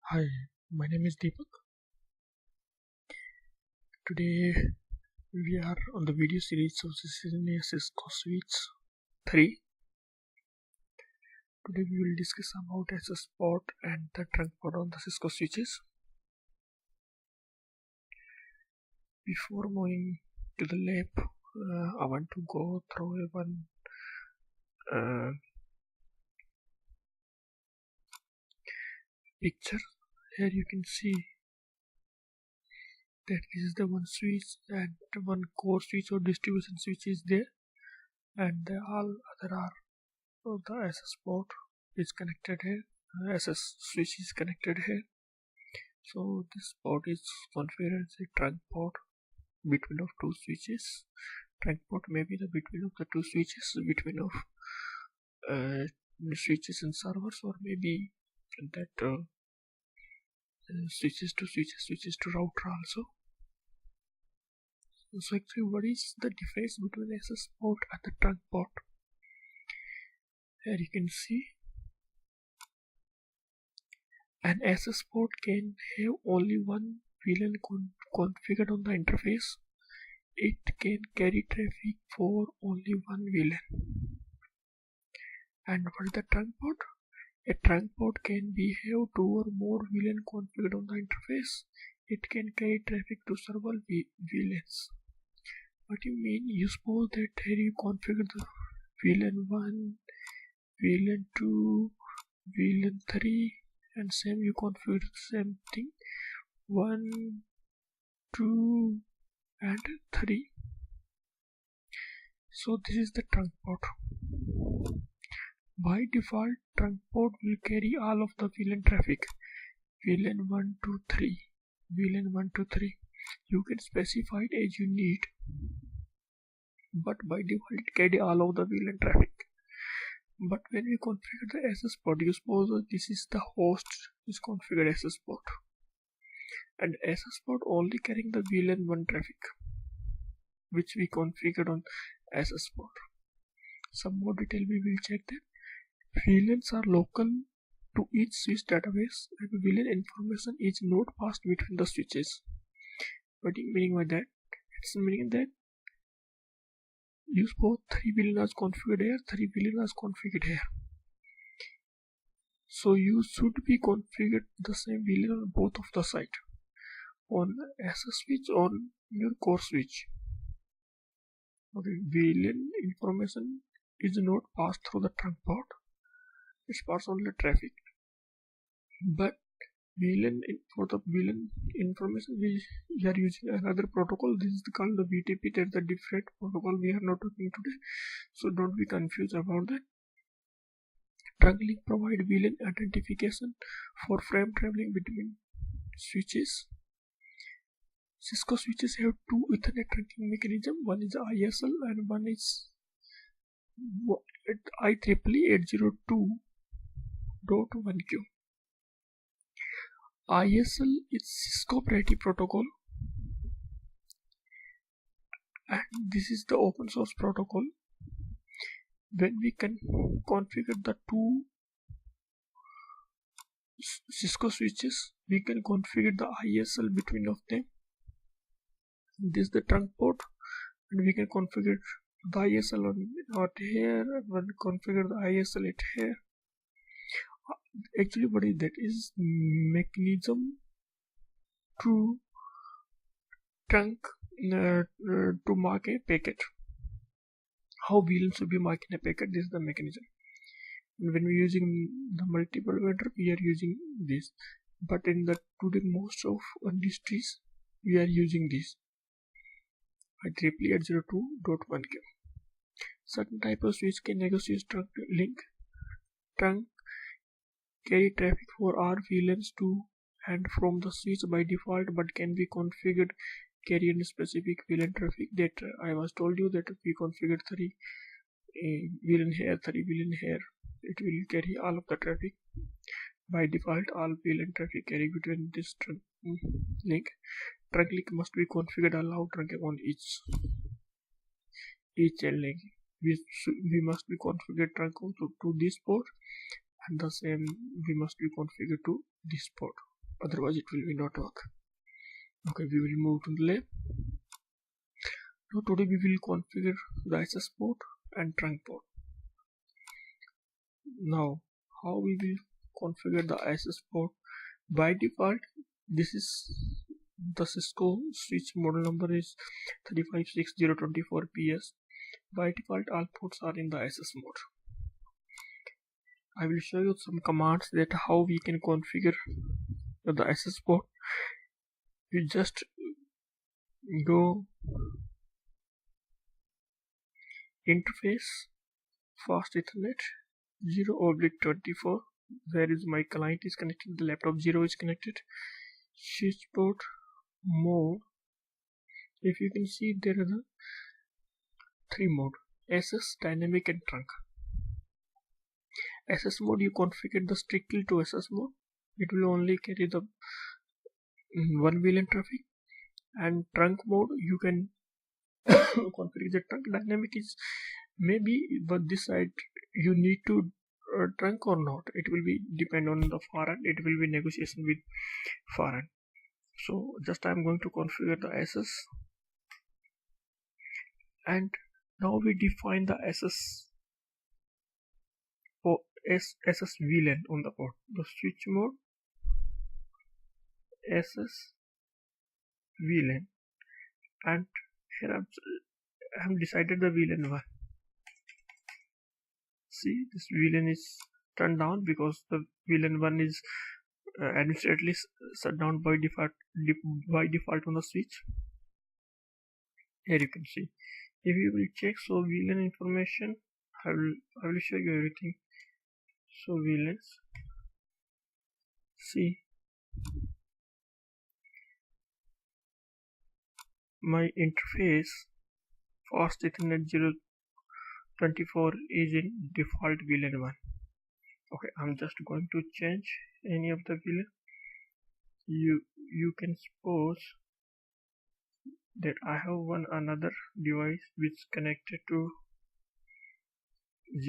Hi, my name is Deepak. Today we are on the video series of CCNA Cisco Switch 3. Today we will discuss about SS port and the trunk port on the Cisco switches. Before moving to the lab, I want to go through one picture. Here you can see that this is the one switch and one core switch or distribution switch is there, and all other are the SS port is connected here. SS switch is connected here. So this port is configured as a trunk port between of two switches. Trunk port may be the between of the two switches, between of switches and servers, or maybe that switches to switches, switches to router also. So actually, what is the difference between SS port and the trunk port? Here you can see an SS port can have only one VLAN configured on the interface. It can carry traffic for only one VLAN. And what is the trunk port? A trunk port can be have two or more VLAN configured on the interface. It can carry traffic to several VLANs. What do you mean? You suppose that here you configure the VLAN 1, VLAN 2, VLAN 3, and same you configure the same thing 1, 2, and 3. So this is the trunk port. By default, trunk port will carry all of the VLAN traffic. VLAN 1, 2, 3. VLAN 1, 2, 3. You can specify it as you need. But by default, it carry all of the VLAN traffic. But when we configure the SS port, you suppose that this is the host is configured SS port. And SS port only carrying the VLAN 1 traffic, which we configured on SS port. Some more detail we will check that. VLANs are local to each switch database, and VLAN information is not passed between the switches. What do you mean by that? It's meaning that you suppose 3 VLAN is configured here, 3 VLAN is configured here. So you should be configured the same VLAN on both of the side, on SS switch or your core switch. Okay, VLAN information is not passed through the trunk port. It's passed on the traffic. But VLAN, for the VLAN information, we are using another protocol. This is called the VTP. That's the different protocol we are not talking today. So don't be confused about that. Trunk link provide VLAN identification for frame traveling between switches. Cisco switches have two Ethernet trunking mechanisms. One is ISL and one is IEEE 802.1q. ISL is Cisco Proprietary Protocol, and this is the open source protocol. When we can configure the two Cisco switches, we can configure the ISL between of them. This is the trunk port, and we can configure the ISL on here, and configure the ISL at here. Actually, what is that? Is mechanism to trunk to mark a packet. How VLAN should be marking a packet? This is the mechanism. And when we're using the multiple vendor, we are using this. But in the today most of industries, we are using this. IEEE 802.1q. Certain type of switch can negotiate trunk link. Trunk carry traffic for all VLANs to and from the switch by default, but can be configured carry any specific VLAN traffic. That I was told you that if we configured 3 VLAN here, 3 VLAN here, it will carry all of the traffic. By default, all VLAN traffic carry between this trunk link. Trunk link must be configured allow trunking on each link. We must be configured trunk also to this port, and the same we must be configured to this port. otherwise it will not work. Okay, we will move to the lab. Now today we will configure the SS port and trunk port. Now how we will configure the SS port? By default, this is the Cisco switch model number is 356024PS. By default, all ports are in the SS mode. I will show you some commands that how we can configure the SS port. You just go interface fast Ethernet 0/24, where is my client is connected, the laptop 0 is connected. Switch port mode, if you can see there are the three mode: SS, dynamic and trunk. SS mode you configure the strictly to SS mode, it will only carry the one VLAN traffic, and trunk mode you can configure the trunk. Dynamic is maybe, but this side you need to trunk or not, it will be depend on the far end, it will be negotiation with far end. So just I am going to configure the SS, and now we define the SS SS VLAN on the port. The switch mode SS VLAN, and here I have decided the VLAN 1. See, this VLAN is turned down because the VLAN 1 is administratively shut down by default on the switch. Here you can see. If you will check, so VLAN information, I will show you everything. So VLANs, see, my interface fast Ethernet 0/24 is in default VLAN 1. Okay, I'm just going to change any of the VLAN. You can suppose that I have another device which connected to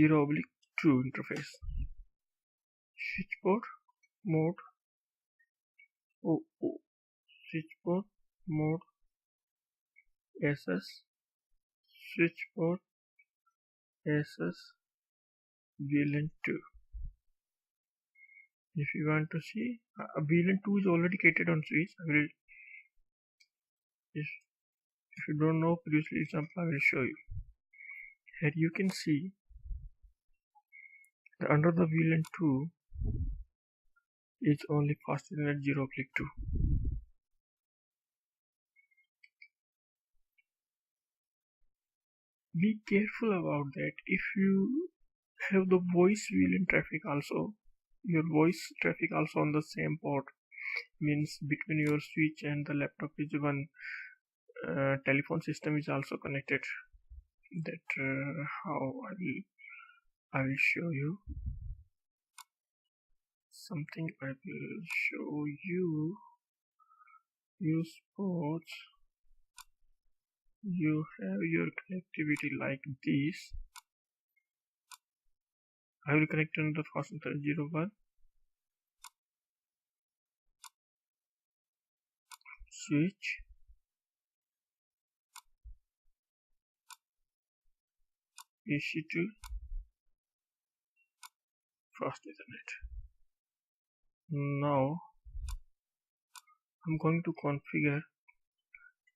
0/2 interface. Switch port mode, switch port mode SS, switch port SS VLAN 2. If you want to see, VLAN 2 is already created on switch. If you don't know previously example, I will show you. Here you can see that under the VLAN 2 is only fast Ethernet 0/2. Be careful about that. If you have the voice VLAN traffic also, your voice traffic also on the same port, means between your switch and the laptop is one telephone system is also connected. That how I will show you something. I will show you. You suppose you have your connectivity like this. I will connect on the fast Ethernet 0/1. Switch. AC2 fast Ethernet. Now I'm going to configure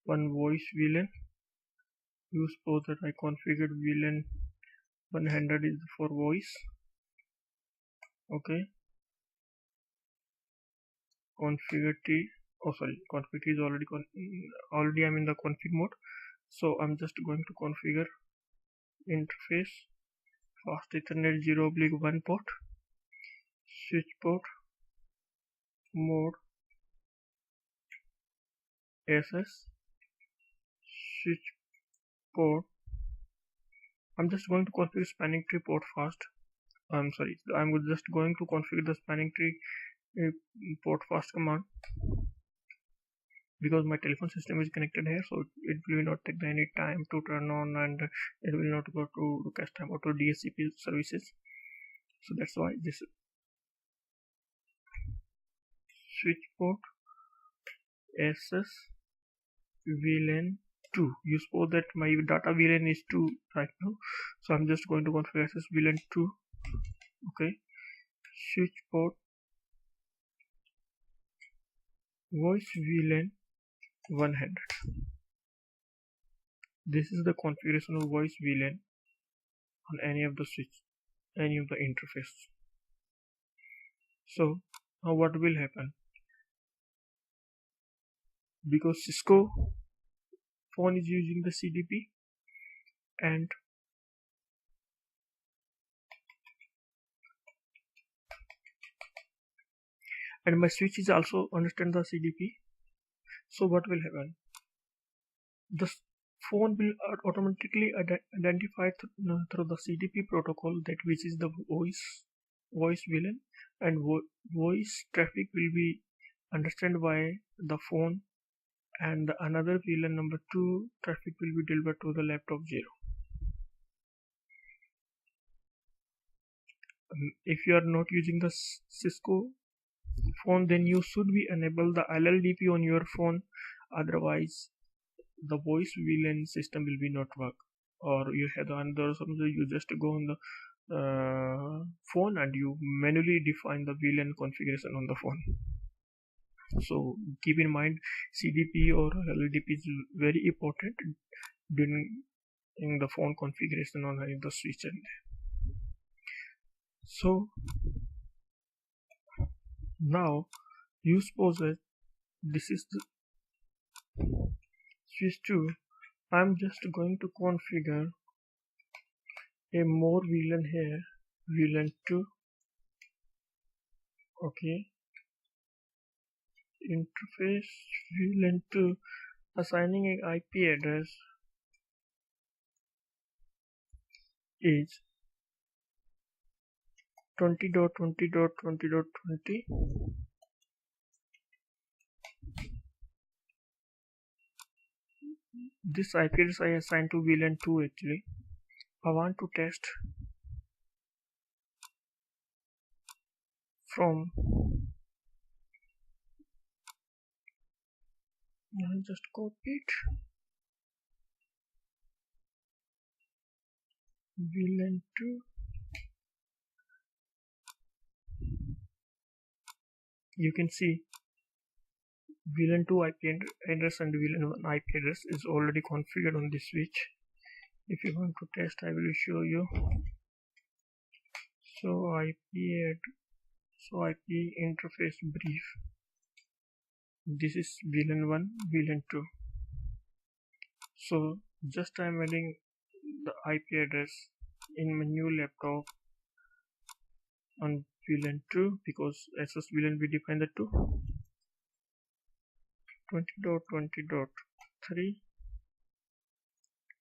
one voice VLAN. You suppose that I configured VLAN 100 is for voice. Okay. Configure T. Oh sorry, config T is already I'm in the config mode. So I'm just going to configure interface fast Ethernet 0/1 port, switch port mode SS, switch port. I'm just going to configure spanning tree port fast. I'm just going to configure the spanning tree port fast command because my telephone system is connected here, so it will not take any time to turn on, and it will not go to cache time or to DHCP services. So that's why this switch port SS vlan 2. You suppose that my data vlan is 2 right now, so I'm just going to configure SS vlan 2. Okay, switch port voice vlan 100. This is the configuration of voice VLAN on any of the switch, any of the interface. So now what will happen? Because Cisco phone is using the CDP and my switch is also understand the CDP. So what will happen? The phone will automatically identify through the CDP protocol that which is the voice VLAN, and voice traffic will be understood by the phone, and another VLAN number 2 traffic will be delivered to the laptop 0. If you are not using the Cisco phone, then you should be enable the LLDP on your phone, otherwise the voice VLAN system will be not work. Or you have another solution, you just go on the phone and you manually define the VLAN configuration on the phone. So keep in mind, CDP or LLDP is very important during in the phone configuration on the switch end. So now you suppose that this is the switch 2. I'm just going to configure a more VLAN here, VLAN 2. Okay, interface VLAN 2, assigning an IP address is 20.20.20.20. This IP address I assigned to VLAN 2 actually. I want to test from I'll just copy it. VLAN 2. You can see VLAN 2 IP address and VLAN 1 IP address is already configured on this switch. If you want to test, I will show you. So IP interface brief. This is VLAN 1, VLAN 2. So just I am adding the IP address in my new laptop on VLAN 2 because SS VLAN we define the 2. 20.20.3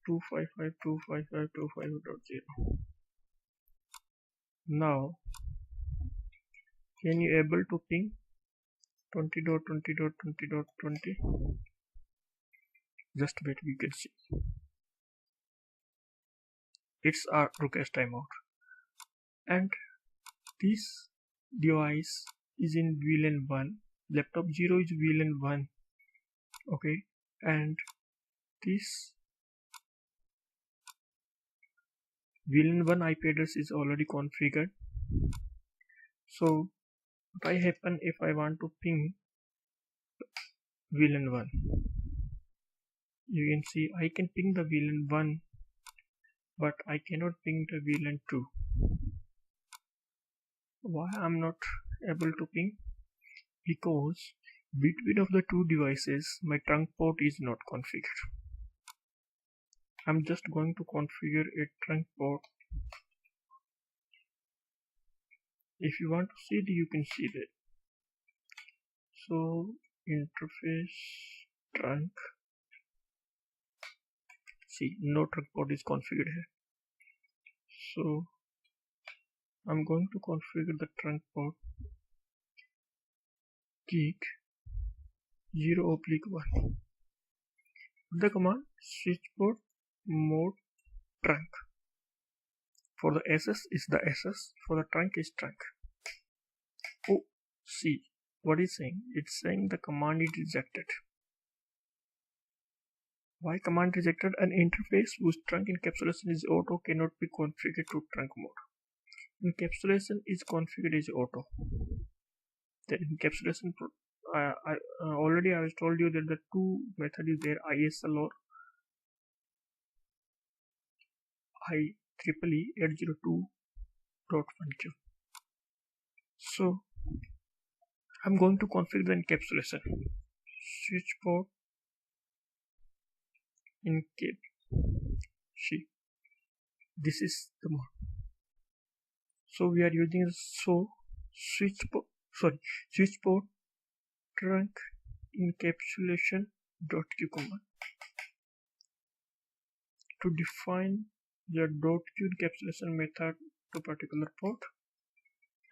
255.255.255.0. Now can you able to ping 20.20.20.20? Just wait, we can see. It's our request timeout, and this device is in VLAN 1, laptop 0 is VLAN 1. Okay, and this VLAN 1 IP address is already configured. So what happen if I want to ping VLAN 1? You can see I can ping the VLAN 1, but I cannot ping the VLAN 2. Why I'm not able to ping? Because between of the two devices my trunk port is not configured. I'm just going to configure a trunk port. If you want to see it, you can see that. So interface trunk. See, no trunk port is configured here. So I'm going to configure the trunk port gig 0/1. The command switch port mode trunk. For the SS is the SS, for the trunk is trunk. Oh, see, what is saying? It's saying the command is rejected. Why command rejected? An interface whose trunk encapsulation is auto cannot be configured to trunk mode. Encapsulation is configured as auto. The encapsulation already I was told you that the two method is there, ISL or IEEE 802.1q. So I'm going to configure the encapsulation. Switch port encap. See, this is the mode. So we are using switch port trunk encapsulation.q command to define the .q encapsulation method to particular port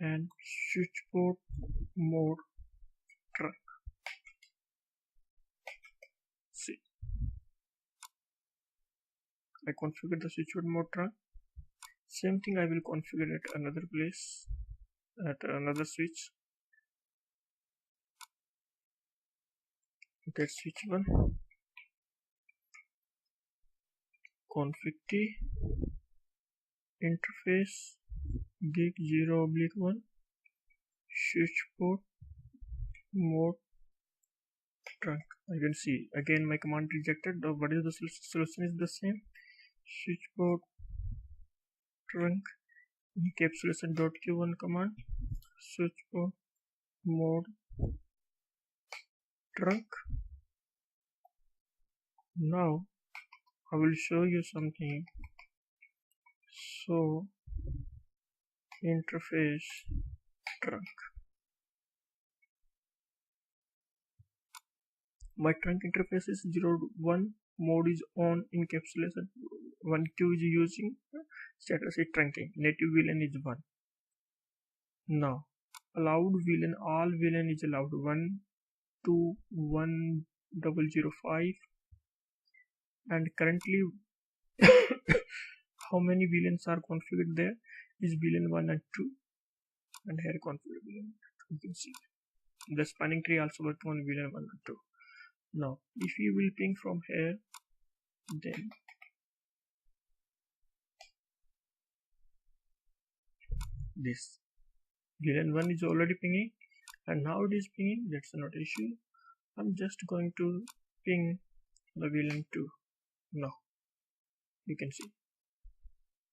and switch port mode trunk. See, I configured the switch port mode trunk. Same thing I will configure at another place, at another switch. That's switch 1. Config T interface gig 0/1 switch port mode trunk. I can see again my command rejected. What is the solution is the same. Switch port trunk encapsulation.q1 command switch port mode trunk. Now I will show you something. So interface trunk. My trunk interface is 0/1, mode is on, encapsulation 1q is using, status is trunking, native VLAN is 1. Now allowed VLAN, all VLAN is allowed 121.0.0.5, and currently how many VLANs are configured there is VLAN 1 and 2, and here configured VLAN. You can see the spanning tree also works on VLAN 1 and 2. Now if you will ping from here, then this VLAN 1 is already pinging, and now it is pinging. That's not an issue. I'm just going to ping the VLAN 2. Now you can see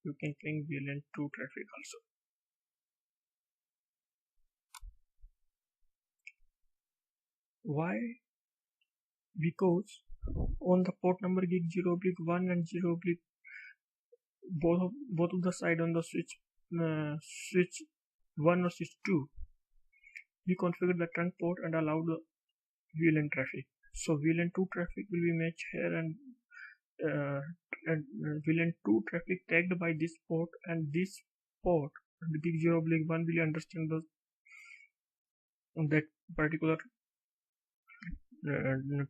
you can ping VLAN 2 traffic also. Why? Because on the port number gig 0/1 and 0/ both of the side on the switch 1 or switch 2, we configure the trunk port and allow the VLAN traffic. So VLAN 2 traffic will be matched here, and VLAN 2 traffic tagged by this port, and this port the gig 0/1 will understand that particular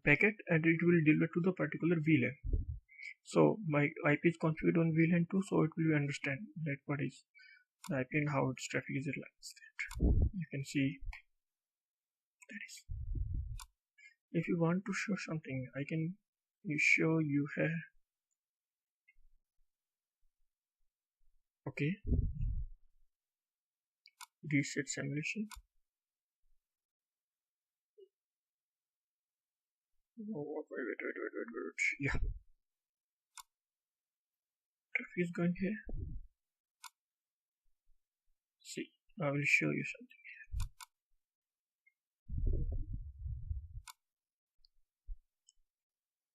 packet, and it will deliver to the particular VLAN. So my IP is configured on VLAN 2, so it will understand that what is the IP and how its traffic is realized. You can see that is. If you want to show something, I can show you here. Okay, reset simulation. Oh, wait. Yeah, traffic is going here. See, I will show you something here.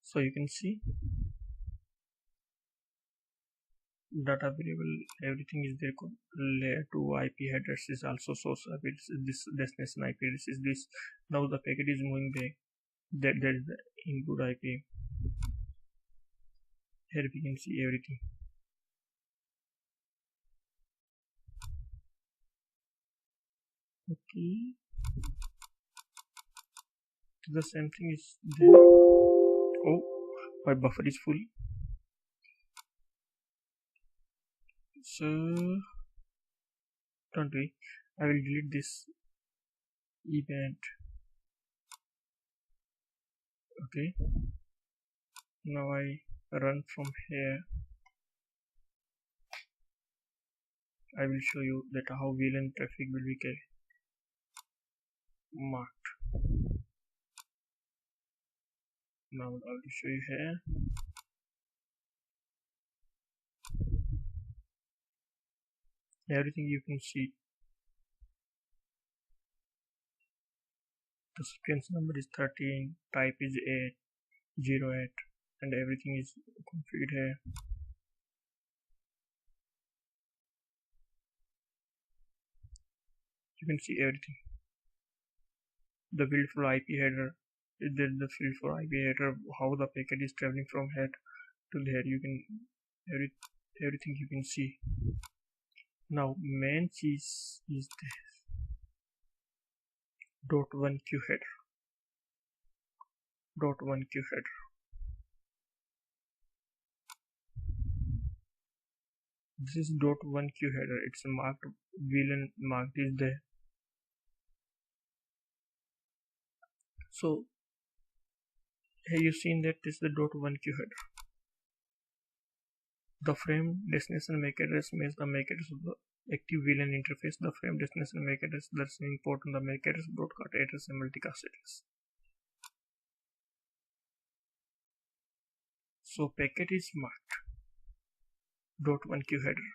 So you can see data variable, everything is there. Layer 2 IP address is also source IP. This destination IP. This is this. Now the packet is moving back. That is the input IP. Here we can see everything. Okay, the same thing is there. Oh, my buffer is full. So don't worry, I will delete this event. Okay, now I run from here. I will show you that how VLAN traffic will be marked. Now I will show you here. Everything you can see. The sequence number is 13, type is 808, and everything is configured here. You can see everything. The field for IP header, then the field for IP header, how the packet is traveling from here to there. You can everything you can see. Now main cheese is this .1q header. .1q header. This is .1q header. It's marked VLAN marked is there. So here you seen that this is the .1q header. The frame destination MAC address means the MAC address of the active VLAN interface. The frame destination MAC address, the receiving port on the MAC address, broadcast address, and multicast address. So packet is marked .1q header.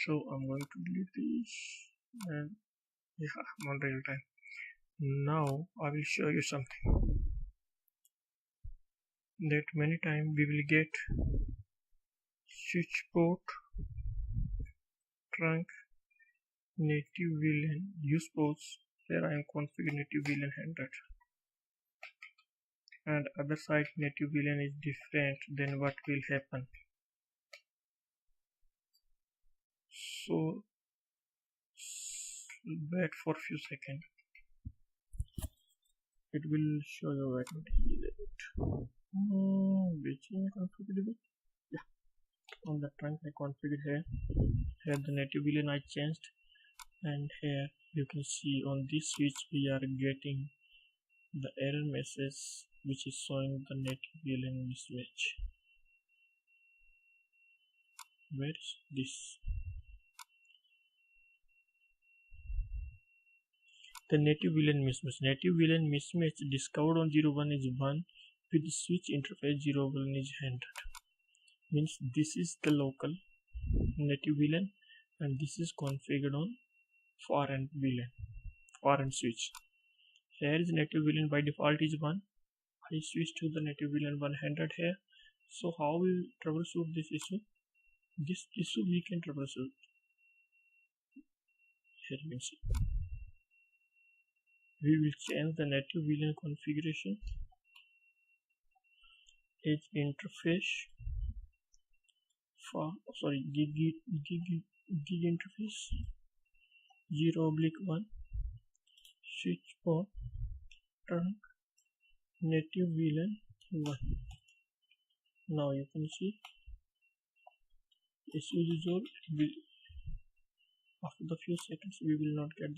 So I'm going to delete this, and yeah, I'm on real time. Now I will show you something that many times we will get switch port, trunk, native VLAN, use ports. Here I am configuring native VLAN 100, and other side native VLAN is different. Then what will happen? So wait for few seconds. It will show you what which configured. Yeah, on the trunk I configured here. Here the native VLAN I changed, and here you can see on this switch we are getting the error message which is showing the native VLAN mismatch. Where is this? The native VLAN mismatch. Native VLAN mismatch discovered on 01 is 1 with the switch interface 01 is 100. Means this is the local native VLAN and this is configured on foreign VLAN, foreign switch. Here is native VLAN by default is 1. I switch to the native VLAN 100 here. So how we troubleshoot this issue? This issue we can troubleshoot. Here you can see. We will change the native VLAN configuration. Edge interface for gig interface 0/1 switch port trunk native VLAN 1. Now you can see issue is resolved. After the few seconds we will not get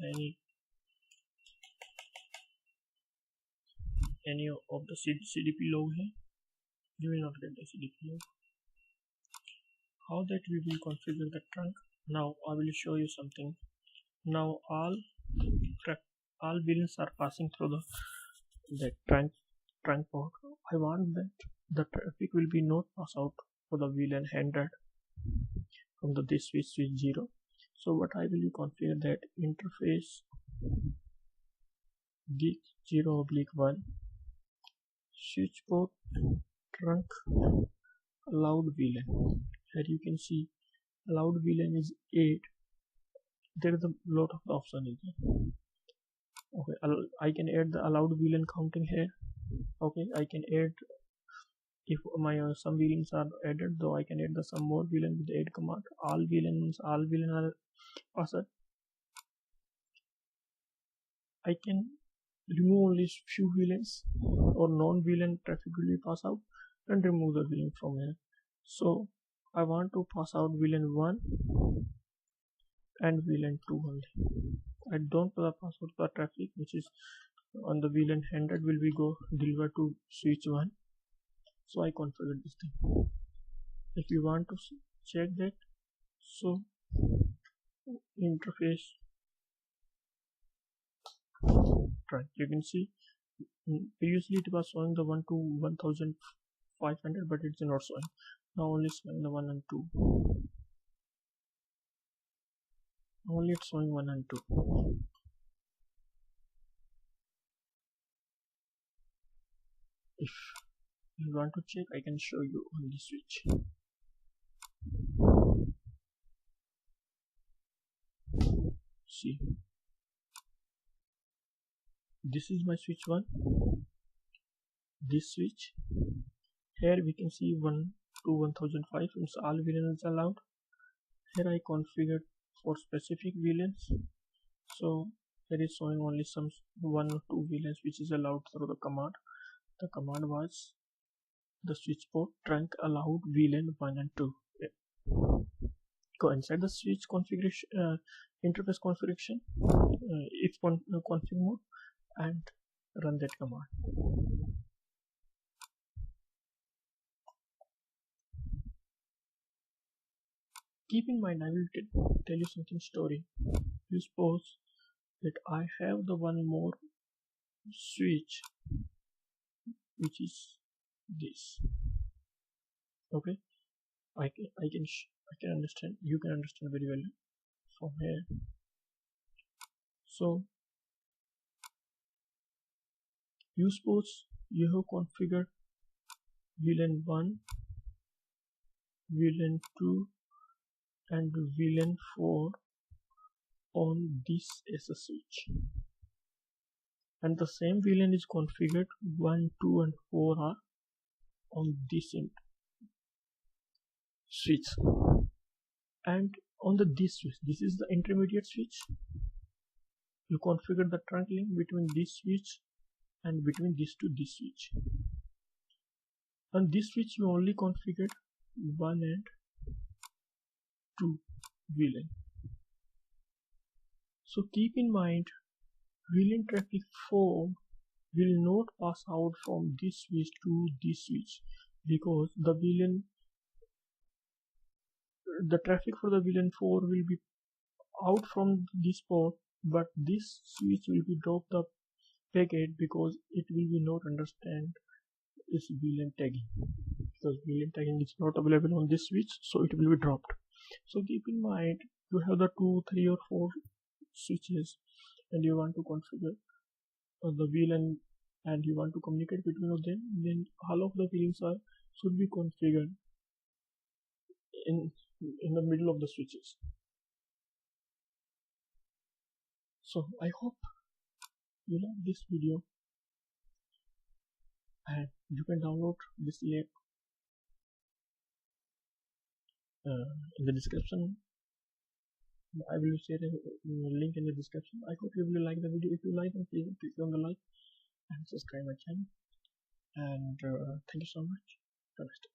any of the CDP log here. You will not get the CDP log. How that we will configure the trunk? Now I will show you something. Now all VLANs are passing through the trunk port. I want that the traffic will be not pass out for the VLAN 100 from this switch 0. So what I will configure that interface gig 0/1 switch port trunk allowed VLAN. Here you can see allowed VLAN is 8. There is a lot of the option is there. Okay, I can add the allowed VLAN counting here. Okay, I can add if my some VLANs are added, though I can add the some more VLAN with the add command. All VLAN are passed. I can remove only few VLANs or non-VLAN traffic will be pass out and remove the VLAN from here. So I want to pass out VLAN 1 and VLAN 2 only. I don't know the password for traffic which is on the VLAN 100 will be go deliver to switch 1. So I configured this thing. If you want to check that, so interface right, you can see previously it was showing the 1 to 1500, but it's not showing now, only showing the 1 and 2. Only it's showing 1 and 2. If you want to check, I can show you on the switch. See, this is my switch 1. This switch here we can see 1 to 1005 means all VLANs allowed. Here I configured for specific VLANs, so here is showing only some 1 or 2 VLANs which is allowed through the command. The command was the switch port trunk allowed VLAN 1 and 2. Go inside the switch configuration, interface configuration, if config mode, and run that command. Keep in mind, I will tell you something story. You suppose that I have the one more switch which is this. Okay, I can understand, you can understand very well from here. So you suppose you have configured VLAN 1, VLAN 2 and VLAN 4 on this as a switch, and the same VLAN is configured 1, 2 and 4 are on this switch, and on this switch, this is the intermediate switch. You configure the trunk link between this switch and between this to this switch. On this switch you only configured 1 and 2 VLAN. So keep in mind, VLAN traffic 4 will not pass out from this switch to this switch, because the traffic for the VLAN 4 will be out from this port, but this switch will be dropped the packet because it will be not understand this VLAN tagging, because VLAN tagging is not available on this switch, so it will be dropped. So keep in mind, you have the 2, 3 or 4 switches and you want to configure the VLAN and you want to communicate between them, then all of the VLANs should be configured in the middle of the switches. So I hope you like this video, and you can download this lab in the description. I will share a link in the description. I hope you will like the video. If you like it, please click on the like and subscribe my channel, and thank you so much. Have a nice day.